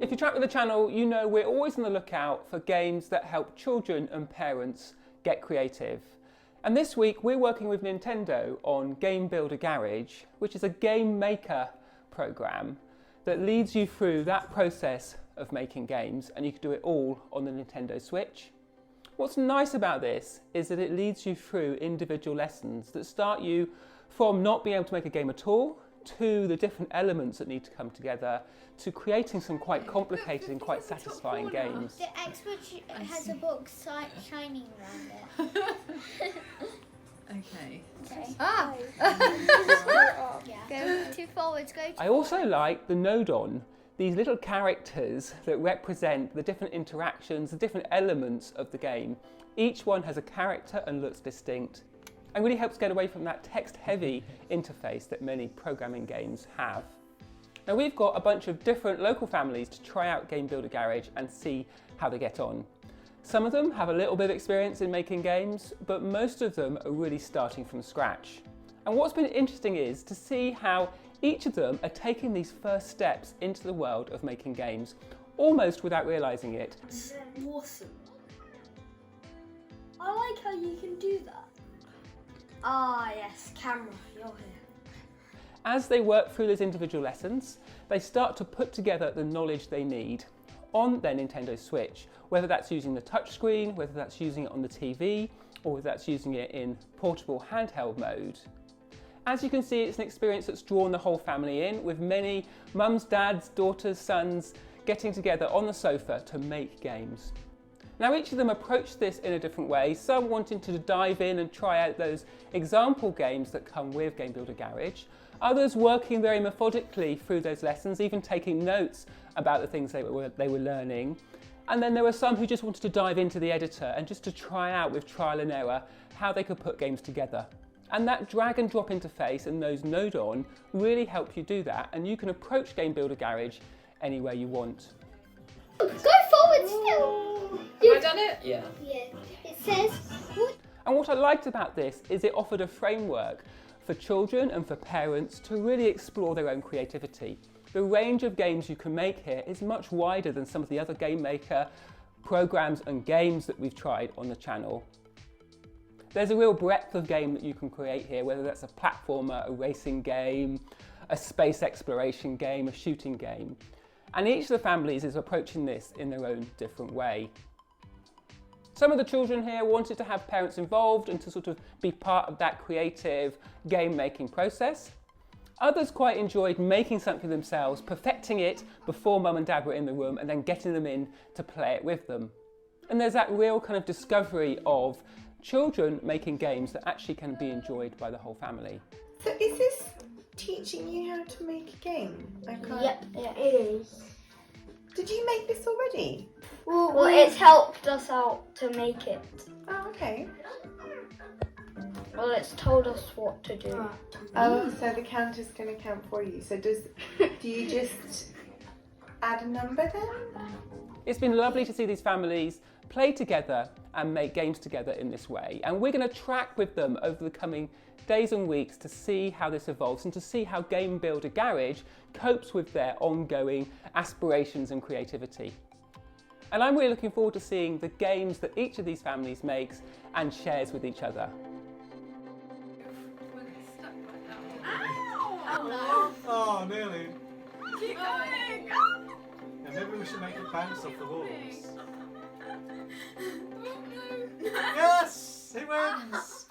If you track with the channel, you know we're always on the lookout for games that help children and parents get creative. And this week we're working with Nintendo on Game Builder Garage, which is a game maker program that leads you through that process of making games, and you can do it all on the Nintendo Switch. What's nice about this is that it leads you through individual lessons that start you from not being able to make a game at all, to the different elements that need to come together, to creating some quite complicated and quite satisfying games. The expert has a book shining around it. Okay. Ah! Go to forwards, go to I also like the Nodon, these little characters that represent the different interactions, the different elements of the game. Each one has a character and looks distinct, and really helps get away from that text-heavy interface that many programming games have. Now we've got a bunch of different local families to try out Game Builder Garage and see how they get on. Some of them have a little bit of experience in making games, but most of them are really starting from scratch. And what's been interesting is to see how each of them are taking these first steps into the world of making games, almost without realising it. Awesome. I like how you can do that. Ah, yes, camera, you're here. As they work through those individual lessons, they start to put together the knowledge they need on their Nintendo Switch, whether that's using the touchscreen, whether that's using it on the TV, or whether that's using it in portable handheld mode. As you can see, it's an experience that's drawn the whole family in, with many mums, dads, daughters, sons getting together on the sofa to make games. Now each of them approached this in a different way, some wanting to dive in and try out those example games that come with Game Builder Garage, others working very methodically through those lessons, even taking notes about the things they were learning. And then there were some who just wanted to dive into the editor and just to try out with trial and error how they could put games together. And that drag and drop interface and those Nodon really help you do that, and you can approach Game Builder Garage anywhere you want. Go forward still! Have I done it? Yeah. Yeah. It says, what? And what I liked about this is it offered a framework for children and for parents to really explore their own creativity. The range of games you can make here is much wider than some of the other game maker programs and games that we've tried on the channel. There's a real breadth of game that you can create here, whether that's a platformer, a racing game, a space exploration game, a shooting game. And each of the families is approaching this in their own different way. Some of the children here wanted to have parents involved and to sort of be part of that creative game making process. Others quite enjoyed making something themselves, perfecting it before mum and dad were in the room, and then getting them in to play it with them. And there's that real kind of discovery of children making games that actually can be enjoyed by the whole family. So is this teaching you how to make a game? I can't... Yep, it is. Did you make this already? Well, it's helped us out to make it. Oh, okay. Well, it's told us what to do. Oh, so the counter's going to count for you. So do you just add a number then? It's been lovely to see these families play together and make games together in this way. And we're going to track with them over the coming days and weeks to see how this evolves and to see how Game Builder Garage copes with their ongoing aspirations and creativity. And I'm really looking forward to seeing the games that each of these families makes and shares with each other. Oh, nearly. Keep going! Yeah, maybe we should make it bounce off the walls. Oh no! Yes! It wins!